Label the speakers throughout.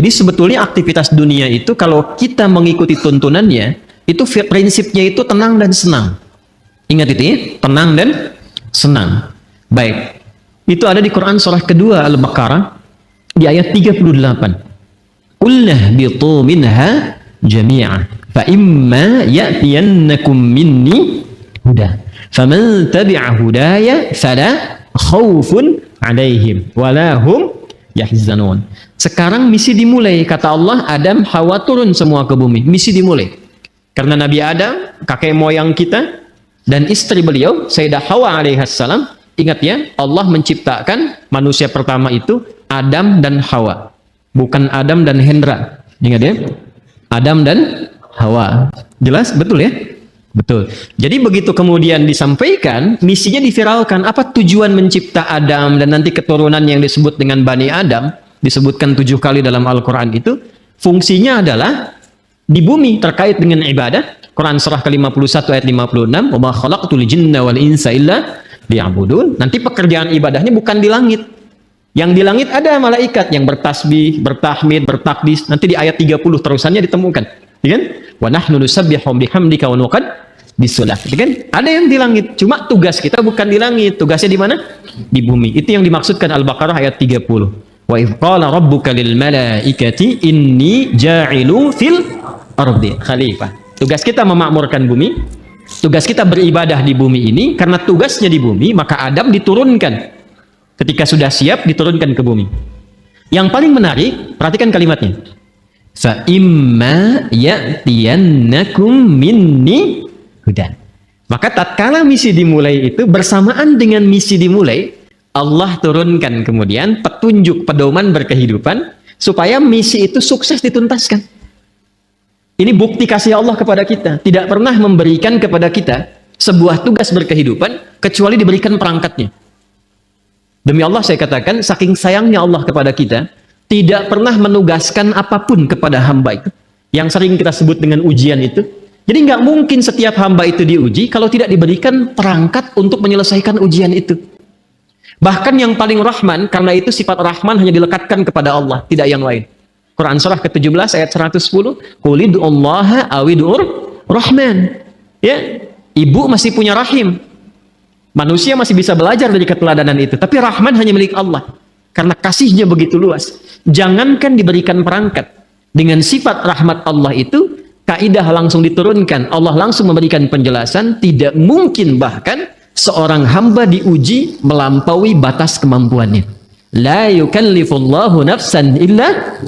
Speaker 1: Jadi sebetulnya aktivitas dunia itu kalau kita mengikuti tuntunannya, itu prinsipnya itu tenang dan senang. Ingat itu ya, tenang dan senang. Baik. Itu ada di Quran surah kedua Al-Baqarah di ayat 38. Qulna bitu minha jami'a fa imma ya'tiyannakum minni huda faman tabi'a hudaya fala khaufun 'alaihim wala hum yahzanun. Sekarang misi dimulai, kata Allah. Adam, Hawa turun semua ke bumi. Misi dimulai. Karena Nabi Adam, kakek moyang kita, dan istri beliau, Sayyidah Hawa alaihissalam, ingat ya, Allah menciptakan manusia pertama itu Adam dan Hawa. Bukan Adam dan Hendra. Ingat ya? Adam dan Hawa. Jelas? Betul ya? Betul. Jadi begitu kemudian disampaikan, misinya diviralkan. Apa tujuan mencipta Adam dan nanti keturunan yang disebut dengan Bani Adam, disebutkan 7 kali dalam Al-Quran itu, fungsinya adalah di bumi terkait dengan ibadah. Quran surah ke-51 ayat 56, "Wa ma khalaqtul jinna wal insa illa liya'budun." Nanti pekerjaan ibadahnya bukan di langit. Yang di langit ada malaikat yang bertasbih, bertahmid, bertakdis. Nanti di ayat 30 terusannya ditemukan. Ya kan? Wa nahnu nusabbihu bihamdika wa nuqaddisulah. Ya kan? Ada yang di langit. Cuma tugas kita bukan di langit. Tugasnya di mana? Di bumi. Itu yang dimaksudkan Al-Baqarah ayat 30. Wa idh qala rabbuka lil malaikati inni ja'ilu fil ardi khalifah. Tugas kita memakmurkan bumi. Tugas kita beribadah di bumi ini. Karena tugasnya di bumi, maka Adam diturunkan. Ketika sudah siap, diturunkan ke bumi. Yang paling menarik, perhatikan kalimatnya. Fa imma ya'tiyannakum minni hudan. Maka tatkala misi dimulai itu, bersamaan dengan misi dimulai, Allah turunkan kemudian petunjuk pedoman berkehidupan supaya misi itu sukses dituntaskan. Ini bukti kasih Allah kepada kita. Tidak pernah memberikan kepada kita sebuah tugas berkehidupan kecuali diberikan perangkatnya. Demi Allah saya katakan, saking sayangnya Allah kepada kita, tidak pernah menugaskan apapun kepada hamba itu. Yang sering kita sebut dengan ujian itu. Jadi nggak mungkin setiap hamba itu diuji kalau tidak diberikan perangkat untuk menyelesaikan ujian itu. Bahkan yang paling rahman, karena itu sifat rahman hanya dilekatkan kepada Allah, tidak yang lain. Quran surah ke-17 ayat 110, "Qulid'ullaha awidur rahman." Ya, ibu masih punya rahim. Manusia masih bisa belajar dari keteladanan itu, tapi rahman hanya milik Allah. Karena kasihnya begitu luas. Jangankan diberikan perangkat. Dengan sifat rahmat Allah itu, kaidah langsung diturunkan. Allah langsung memberikan penjelasan, tidak mungkin bahkan seorang hamba diuji melampaui batas kemampuannya. La yukallifullahu nafsan illa.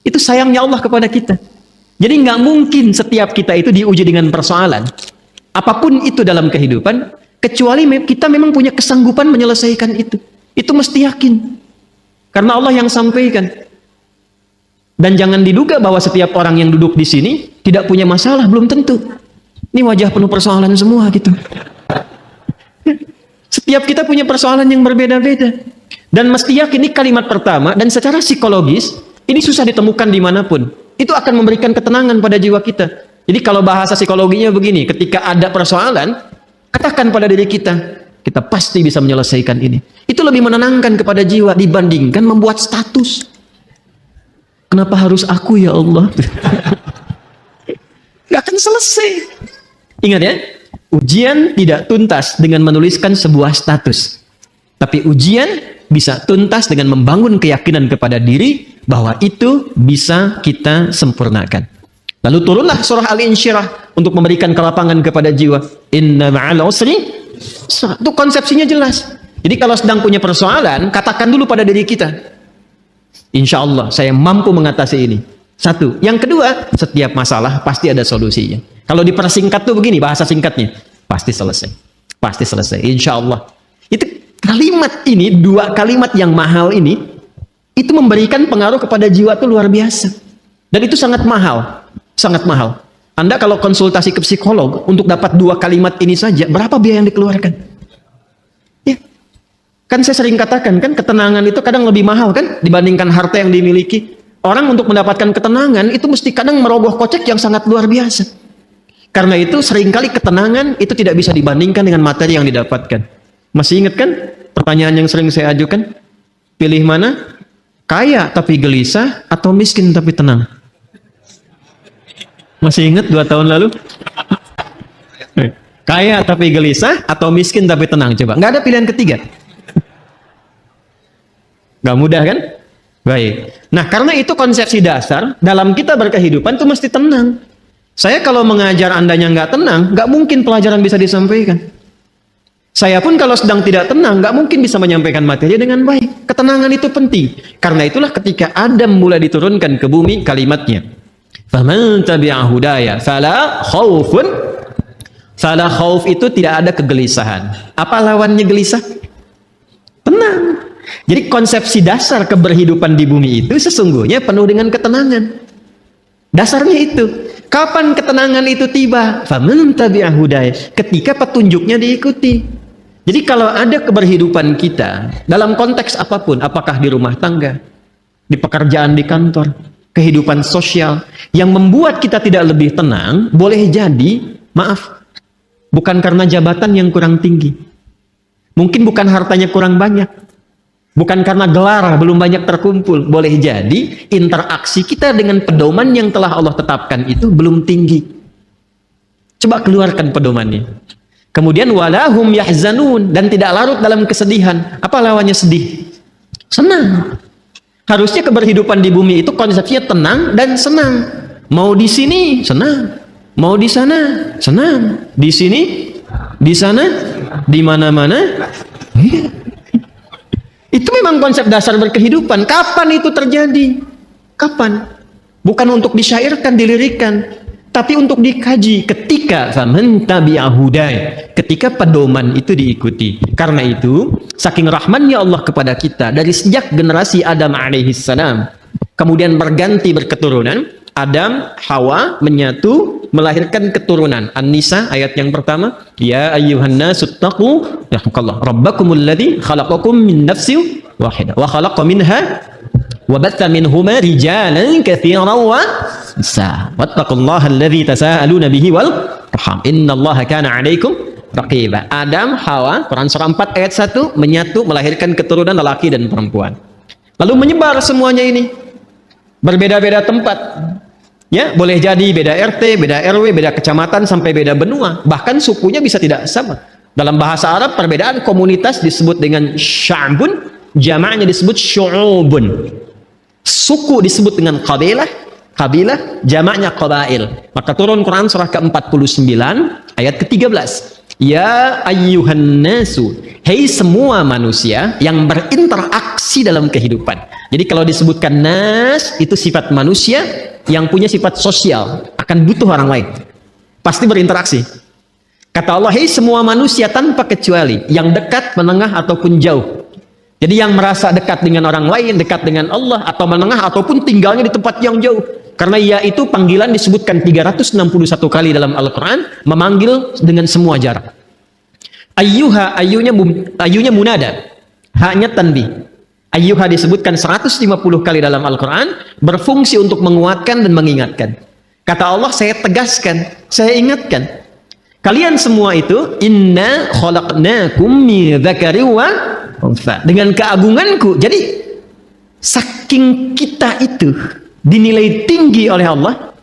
Speaker 1: Itu sayangnya Allah kepada kita. Jadi nggak mungkin setiap kita itu diuji dengan persoalan. Apapun itu dalam kehidupan, kecuali kita memang punya kesanggupan menyelesaikan itu. Itu mesti yakin. Karena Allah yang sampaikan. Dan jangan diduga bahwa setiap orang yang duduk di sini tidak punya masalah, belum tentu. Ini wajah penuh persoalan semua gitu. Setiap kita punya persoalan yang berbeda-beda. Dan mesti yakin, ini kalimat pertama, dan secara psikologis, ini susah ditemukan dimanapun. Itu akan memberikan ketenangan pada jiwa kita. Jadi kalau bahasa psikologinya begini, ketika ada persoalan, katakan pada diri kita, kita pasti bisa menyelesaikan ini. Itu lebih menenangkan kepada jiwa dibandingkan membuat status. Kenapa harus aku ya Allah? Gak akan selesai. Ingat ya, ujian tidak tuntas dengan menuliskan sebuah status. Tapi ujian bisa tuntas dengan membangun keyakinan kepada diri bahwa itu bisa kita sempurnakan. Lalu turunlah surah Al-Insyirah untuk memberikan kelapangan kepada jiwa. Inna ma'al usri. Itu konsepsinya jelas. Jadi kalau sedang punya persoalan, katakan dulu pada diri kita, insya Allah saya mampu mengatasi ini. Satu. Yang kedua, setiap masalah pasti ada solusinya. Kalau dipersingkat tuh begini, bahasa singkatnya, pasti selesai. Pasti selesai, insya Allah. Itu kalimat ini, 2 kalimat yang mahal ini, itu memberikan pengaruh kepada jiwa tuh luar biasa. Dan itu sangat mahal. Sangat mahal. Anda kalau konsultasi ke psikolog untuk dapat 2 kalimat ini saja, berapa biaya yang dikeluarkan? Ya. Kan saya sering katakan, kan ketenangan itu kadang lebih mahal kan dibandingkan harta yang dimiliki. Orang untuk mendapatkan ketenangan itu mesti kadang merogoh kocek yang sangat luar biasa. Karena itu seringkali ketenangan itu tidak bisa dibandingkan dengan materi yang didapatkan. Masih ingat kan pertanyaan yang sering saya ajukan? Pilih mana? Kaya tapi gelisah atau miskin tapi tenang? Masih ingat 2 tahun lalu? Kaya tapi gelisah atau miskin tapi tenang? Coba, nggak ada pilihan ketiga. Nggak mudah kan? Baik. Nah, karena itu konsepsi dasar dalam kita berkehidupan itu mesti tenang. Saya kalau mengajar Andanya nggak tenang, nggak mungkin pelajaran bisa disampaikan. Saya pun kalau sedang tidak tenang, nggak mungkin bisa menyampaikan materi dengan baik. Ketenangan itu penting. Karena itulah ketika Adam mulai diturunkan ke bumi kalimatnya. Faman tabi'a hudaya fala khaufun. Fala khauf itu tidak ada kegelisahan. Apa lawannya gelisah? Tenang. Jadi konsepsi dasar keberhidupan di bumi itu sesungguhnya penuh dengan ketenangan. Dasarnya itu. Kapan ketenangan itu tiba? Faman tabi'a hudaya. Ketika petunjuknya diikuti. Jadi kalau ada keberhidupan kita dalam konteks apapun, apakah di rumah tangga, di pekerjaan di kantor, kehidupan sosial, yang membuat kita tidak lebih tenang, boleh jadi, maaf, bukan karena jabatan yang kurang tinggi. Mungkin bukan hartanya kurang banyak. Bukan karena gelar belum banyak terkumpul. Boleh jadi interaksi kita dengan pedoman yang telah Allah tetapkan itu belum tinggi. Coba keluarkan pedomannya. Kemudian walahum yahzanun, dan tidak larut dalam kesedihan. Apa lawannya sedih? Senang. Harusnya keberhidupan di bumi itu konsepnya tenang dan senang. Mau di sini senang, mau di sana senang, di sini, di sana, di mana-mana. Itu memang konsep dasar berkehidupan. Kapan itu terjadi? Kapan? Bukan untuk disyairkan, dilirikan, tapi untuk dikaji ketika faman tabi'a hudaya, ketika pedoman itu diikuti. Karena itu, saking rahmannya Allah kepada kita dari sejak generasi Adam alaihissalam, kemudian berganti berketurunan, Adam, Hawa menyatu melahirkan keturunan. An-Nisa ayat yang pertama, ya ayyuhan nasu taqu rabbakumul ladzi khalaqakum min nafsin wahidah wa khalaqa minha wa batha minhuma rijalan katsiran wa nisaa wattaqullaha alladzi tasaaluna bihi wal arham innallaha kana 'alaikum raqiba. Adam, Hawa, Quran surah 4 ayat 1 menyatu melahirkan keturunan lelaki dan perempuan. Lalu menyebar semuanya ini. Berbeda-beda tempat. Ya, boleh jadi beda RT, beda RW, beda kecamatan sampai beda benua. Bahkan sukunya bisa tidak sama. Dalam bahasa Arab perbedaan komunitas disebut dengan sya'bun, jamaknya disebut syu'ubun. Suku disebut dengan qabilah, kabilah, jamaknya qabail. Maka turun Quran surah ke-49 ayat ke-13. Ya ayyuhan nasu, hei semua manusia yang berinteraksi dalam kehidupan. Jadi kalau disebutkan nas, itu sifat manusia yang punya sifat sosial, akan butuh orang lain. Pasti berinteraksi. Kata Allah, hei semua manusia tanpa kecuali, yang dekat, menengah, ataupun jauh. Jadi yang merasa dekat dengan orang lain, dekat dengan Allah, atau menengah, ataupun tinggalnya di tempat yang jauh. Karena ya itu panggilan disebutkan 361 kali dalam Al-Quran, memanggil dengan semua jarak. Ayyuha, ayyunya munada, haknya tanbih. Ayyuha disebutkan 150 kali dalam Al-Quran, berfungsi untuk menguatkan dan mengingatkan. Kata Allah, saya tegaskan, saya ingatkan. Kalian semua itu, inna khalaqnakum min dzakari wa untha. Dengan keagunganku. Jadi, saking kita itu dinilai tinggi oleh Allah,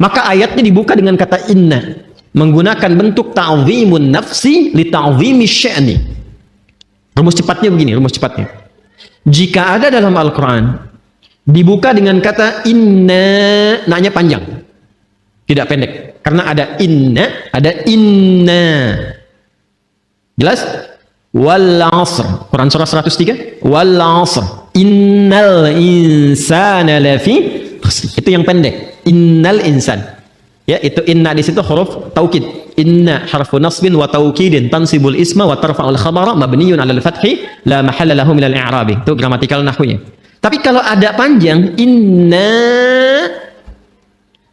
Speaker 1: maka ayatnya dibuka dengan kata inna, menggunakan bentuk ta'zimun nafsi li ta'zimi sya'ni. Rumus cepatnya begini, rumus cepatnya. Jika ada dalam Al-Quran dibuka dengan kata inna, naknya panjang, tidak pendek, karena ada inna. Jelas? Wal 'asr, Quran surah 103, wal 'asr innal insana lafi. Itu yang pendek, innal insan. Ya, itu inna di situ huruf taukid. Inna harfu nasbin wa taukidin tansibul isma wa tarfa'ul khabara mabniyun 'alal fathi la mahalla lahu minal i'rabi. Itu gramatikal nahwunya. Tapi kalau ada panjang inna,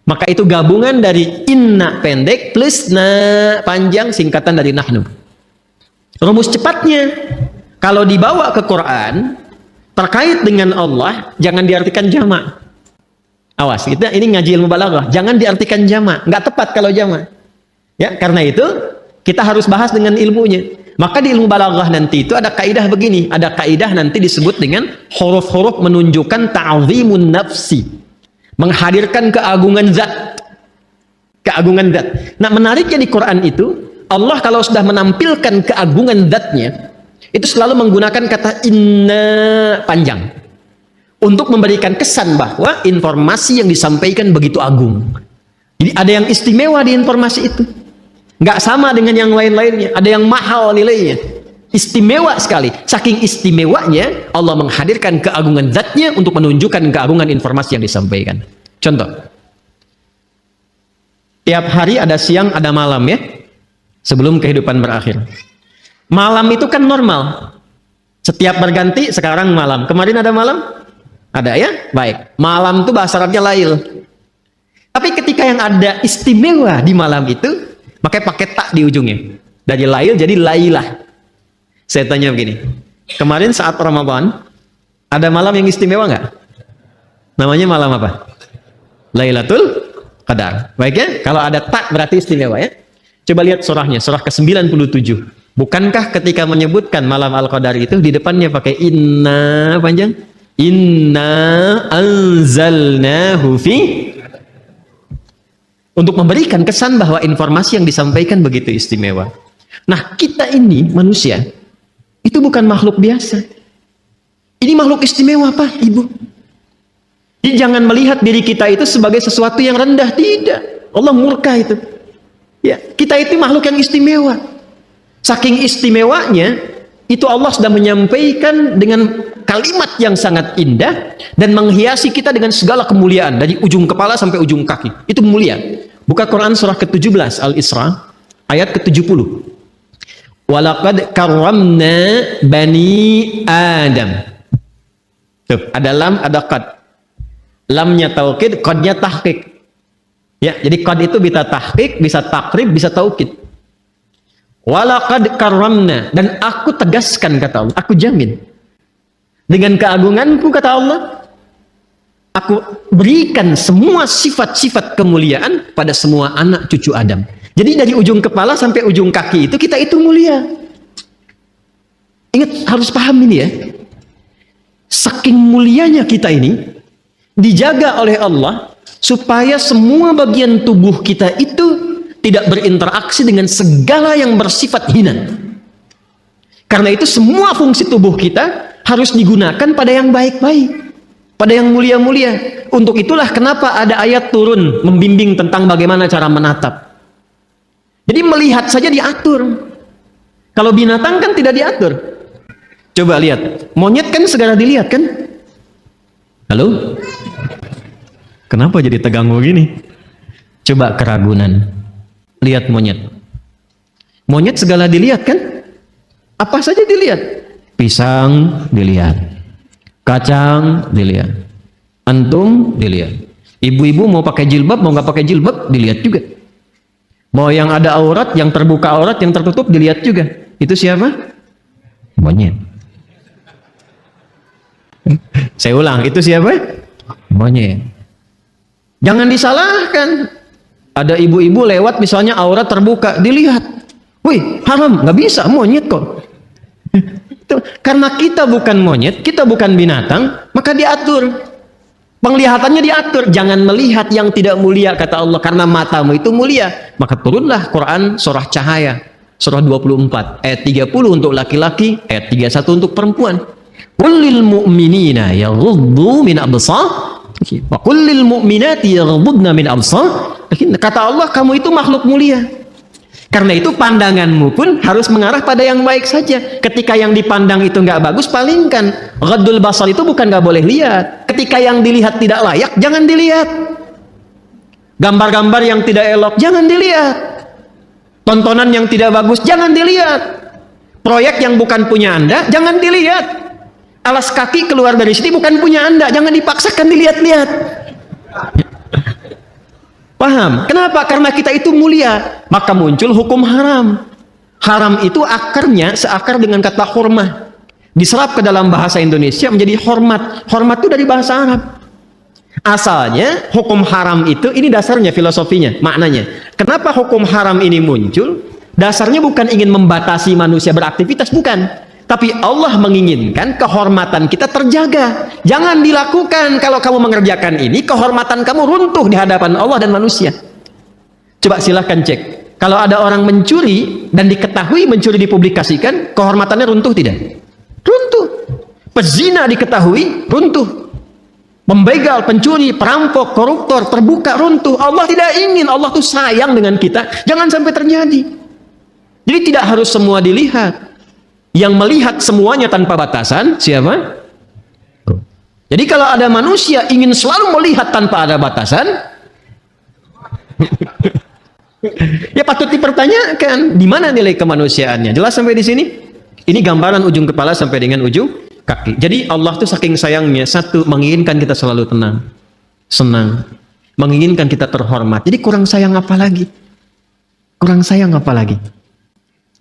Speaker 1: maka itu gabungan dari inna pendek plus na panjang, singkatan dari nahnu. Rumus cepatnya, kalau dibawa ke Quran terkait dengan Allah, jangan diartikan jamak. Awas, ini ngaji ilmu balaghah, jangan diartikan jamak, nggak tepat kalau jamak. Ya, karena itu kita harus bahas dengan ilmunya. Maka di ilmu balaghah nanti itu ada kaidah begini, ada kaidah nanti disebut dengan huruf-huruf menunjukkan ta'zimun nafsi, menghadirkan keagungan zat. Keagungan zat. Nah, menariknya di Quran itu, Allah kalau sudah menampilkan keagungan zatnya, itu selalu menggunakan kata inna panjang untuk memberikan kesan bahwa informasi yang disampaikan begitu agung. Jadi ada yang istimewa di informasi itu. Nggak sama dengan yang lain-lainnya. Ada yang mahal nilainya. Istimewa sekali. Saking istimewanya, Allah menghadirkan keagungan zatnya untuk menunjukkan keagungan informasi yang disampaikan. Contoh. Tiap hari ada siang, ada malam ya. Sebelum kehidupan berakhir. Malam itu kan normal. Setiap berganti, sekarang malam. Kemarin ada malam? Ada ya? Baik. Malam itu bahasa Arabnya lail. Tapi ketika yang ada istimewa di malam itu, makanya pakai tak di ujungnya. Dari lail jadi lailah. Saya tanya begini. Kemarin saat Ramadan, ada malam yang istimewa nggak? Namanya malam apa? Lailatul Qadar. Baik ya? Kalau ada tak berarti istimewa ya. Coba lihat surahnya, surah ke-97. Bukankah ketika menyebutkan malam Al-Qadar itu di depannya pakai inna panjang? Inna anzalnahu fi, untuk memberikan kesan bahwa informasi yang disampaikan begitu istimewa. Nah, kita ini manusia itu bukan makhluk biasa. Ini makhluk istimewa, Pak, Ibu. Jadi jangan melihat diri kita itu sebagai sesuatu yang rendah, tidak. Allah murka itu. Ya, kita itu makhluk yang istimewa. Saking istimewanya, itu Allah sudah menyampaikan dengan kalimat yang sangat indah dan menghiasi kita dengan segala kemuliaan dari ujung kepala sampai ujung kaki. Itu mulia. Buka Quran surah ke-17 Al-Isra ayat ke-70. Walaqad karramna bani Adam. Tuh, ada lam, ada qad. Lamnya taukid, qadnya tahqiq. Ya, jadi qad itu bisa tahqiq, bisa takrib, bisa taukid. Walaqad karramna, dan aku tegaskan kata Allah, aku jamin. Dengan keagunganku kata Allah, aku berikan semua sifat-sifat kemuliaan pada semua anak cucu Adam. Jadi dari ujung kepala sampai ujung kaki itu kita itu mulia. Ingat, harus paham ini ya. Saking mulianya kita ini dijaga oleh Allah supaya semua bagian tubuh kita itu tidak berinteraksi dengan segala yang bersifat hina. Karena itu semua fungsi tubuh kita harus digunakan pada yang baik-baik, pada yang mulia-mulia. Untuk itulah kenapa ada ayat turun membimbing tentang bagaimana cara menatap. Jadi melihat saja diatur. Kalau binatang kan tidak diatur. Coba lihat, monyet kan segera dilihat kan? Halo? Kenapa jadi tegang begini? Coba keragunan. Lihat monyet. Monyet segala dilihat kan? Apa saja dilihat? Pisang dilihat, kacang dilihat, antum dilihat. Ibu-ibu mau pakai jilbab, mau nggak pakai jilbab, dilihat juga. Mau yang ada aurat, yang terbuka aurat, yang tertutup, dilihat juga. Itu siapa? Monyet. Saya ulang, itu siapa? Monyet. Jangan disalahkan. Ada ibu-ibu lewat misalnya aurat terbuka, dilihat. Wih, haram, nggak bisa, monyet kok. Karena kita bukan monyet, kita bukan binatang, maka diatur. Penglihatannya diatur. Jangan melihat yang tidak mulia, kata Allah, karena matamu itu mulia. Maka turunlah Quran surah Cahaya, surah 24, ayat 30 untuk laki-laki, ayat 31 untuk perempuan. Qul lil mu'minina yaghuddu min absar wa qul lil mu'minati yaghuddna min absar. Kata Allah, kamu itu makhluk mulia. Karena itu pandanganmu pun harus mengarah pada yang baik saja. Ketika yang dipandang itu nggak bagus, palingkan. Ghaddul basar itu bukan nggak boleh lihat. Ketika yang dilihat tidak layak, jangan dilihat. Gambar-gambar yang tidak elok, jangan dilihat. Tontonan yang tidak bagus, jangan dilihat. Proyek yang bukan punya Anda, jangan dilihat. Alas kaki keluar dari sini bukan punya Anda, jangan dipaksakan dilihat-lihat. Paham? Kenapa? Karena kita itu mulia. Maka muncul hukum haram. Haram itu akarnya seakar dengan kata hormah. Diserap ke dalam bahasa Indonesia menjadi hormat. Hormat itu dari bahasa Arab. Asalnya hukum haram itu, ini dasarnya filosofinya, maknanya. Kenapa hukum haram ini muncul? Dasarnya bukan ingin membatasi manusia beraktivitas, bukan. Tapi Allah menginginkan kehormatan kita terjaga. Jangan dilakukan. Kalau kamu mengerjakan ini, kehormatan kamu runtuh di hadapan Allah dan manusia. Coba silahkan cek. Kalau ada orang mencuri dan diketahui mencuri dipublikasikan, kehormatannya runtuh tidak? Runtuh. Pezina diketahui, runtuh. Pembegal, pencuri, perampok, koruptor, terbuka, runtuh. Allah tidak ingin. Allah tuh sayang dengan kita. Jangan sampai terjadi. Jadi tidak harus semua dilihat. Yang melihat semuanya tanpa batasan, siapa? Jadi kalau ada manusia ingin selalu melihat tanpa ada batasan, ya patut dipertanyakan, di mana nilai kemanusiaannya? Jelas sampai di sini? Ini gambaran ujung kepala sampai dengan ujung kaki. Jadi Allah tuh saking sayangnya, satu, menginginkan kita selalu tenang, senang, menginginkan kita terhormat. Jadi kurang sayang apa lagi? Kurang sayang apa lagi?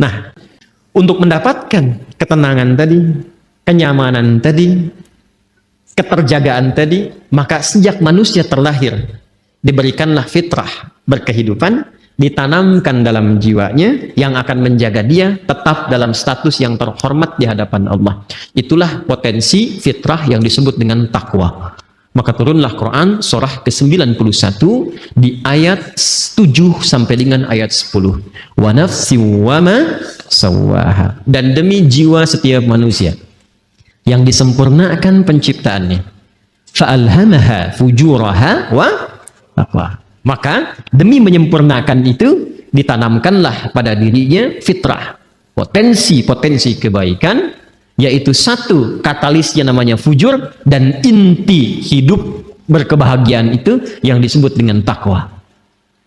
Speaker 1: Nah, untuk mendapatkan ketenangan tadi, kenyamanan tadi, keterjagaan tadi, maka sejak manusia terlahir, diberikanlah fitrah berkehidupan, ditanamkan dalam jiwanya yang akan menjaga dia tetap dalam status yang terhormat di hadapan Allah. Itulah potensi fitrah yang disebut dengan takwa. Maka turunlah Quran surah ke-91 di ayat 7 sampai dengan ayat 10. Wa nafsi wa ma sawwaha. Dan demi jiwa setiap manusia yang disempurnakan penciptaannya. Fa'alhamaha fujuraha wa taqwa. Maka demi menyempurnakan itu ditanamkanlah pada dirinya fitrah, potensi-potensi kebaikan, yaitu satu, katalisnya namanya fujur, dan inti hidup berkebahagiaan itu yang disebut dengan takwa.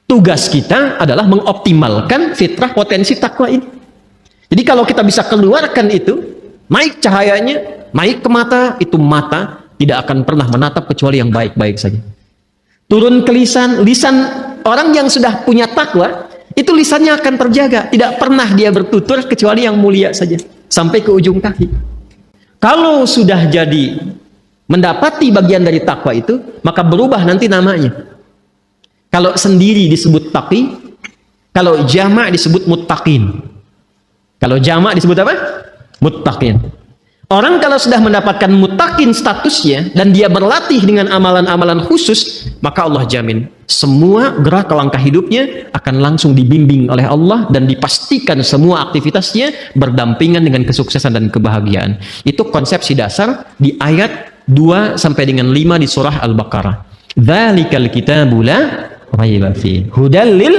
Speaker 1: Tugas kita adalah mengoptimalkan fitrah potensi takwa ini. Jadi kalau kita bisa keluarkan itu, naik cahayanya, naik ke mata, itu mata tidak akan pernah menatap kecuali yang baik-baik saja. Turun ke lisan, lisan orang yang sudah punya takwa, itu lisannya akan terjaga, tidak pernah dia bertutur kecuali yang mulia saja, sampai ke ujung kaki. Kalau sudah jadi mendapati bagian dari takwa itu, maka berubah nanti namanya. Kalau sendiri disebut taqi, kalau jamak disebut muttaqin. Kalau jamak disebut apa? Muttaqin. Orang kalau sudah mendapatkan muttaqin statusnya dan dia berlatih dengan amalan-amalan khusus, maka Allah jamin semua gerak langkah hidupnya akan langsung dibimbing oleh Allah dan dipastikan semua aktivitasnya berdampingan dengan kesuksesan dan kebahagiaan. Itu konsepsi dasar di ayat 2 sampai dengan 5 di surah Al-Baqarah. Dzalikal kitabu la raiba fihi hudal lil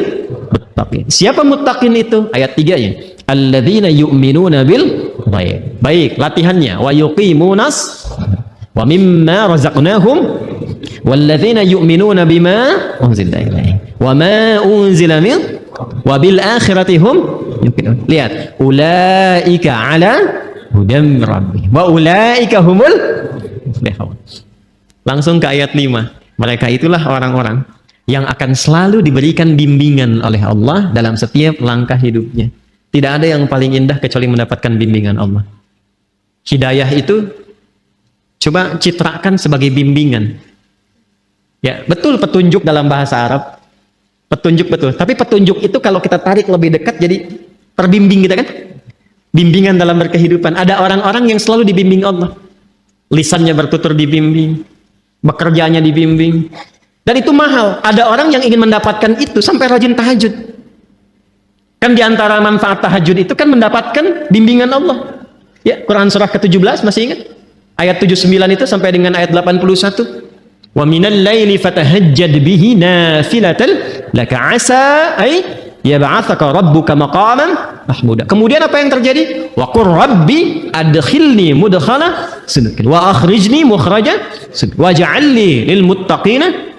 Speaker 1: muttaqin. Siapa muttaqin itu? Ayat 3-nya. Alladzina yu'minuna bil ghaib. Baik, latihannya. Wa yuqimunas wa mimma razaqnahum walladzina yu'minuna bima unzila ilaihim wa ma unzila min wa bil akhirati hum yuqinun. Lihat, ulaika ala hudam rabbihim wa ulaika humul muflihun. Langsung ke ayat 5. Mereka itulah orang-orang yang akan selalu diberikan bimbingan oleh Allah dalam setiap langkah hidupnya. Tidak ada yang paling indah kecuali mendapatkan bimbingan Allah. Hidayah itu coba citrakan sebagai bimbingan. Ya, betul petunjuk dalam bahasa Arab. Petunjuk betul. Tapi petunjuk itu kalau kita tarik lebih dekat jadi terbimbing kita kan? Bimbingan dalam berkehidupan. Ada orang-orang yang selalu dibimbing Allah. Lisannya bertutur dibimbing, bekerjanya dibimbing. Dan itu mahal. Ada orang yang ingin mendapatkan itu sampai rajin tahajud. Kan diantara manfaat tahajud itu kan mendapatkan bimbingan Allah. Ya, Quran surah ke-17 masih ingat? Ayat 79 itu sampai dengan ayat 81. Wa minal laili fatahajjad bihi nafilatan laka asa ay yab'atsaka rabbuka maqaman mahmuda. Kemudian apa yang terjadi? Wa qur rabbi adkhilni mudkhala sidqin wa akhrijni mukhraja sidqin waj'alni lil muttaqina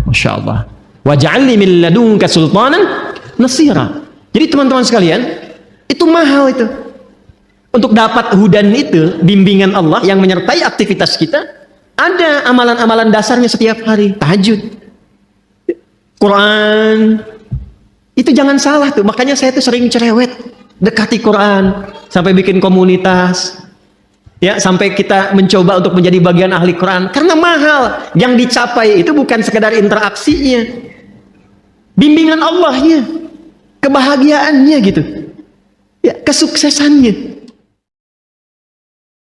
Speaker 1: masyaallah waj'alni min ladunka sultanan nasira. Jadi teman-teman sekalian, itu mahal itu. Untuk dapat hudan itu, bimbingan Allah yang menyertai aktivitas kita, ada amalan-amalan dasarnya setiap hari. Tahajud, Quran, itu jangan salah tuh. Makanya saya tuh sering cerewet, dekati Quran, sampai bikin komunitas, ya, sampai kita mencoba untuk menjadi bagian ahli Quran. Karena mahal, yang dicapai itu bukan sekedar interaksinya, bimbingan Allahnya. kebahagiaannya gitu. Ya, kesuksesannya.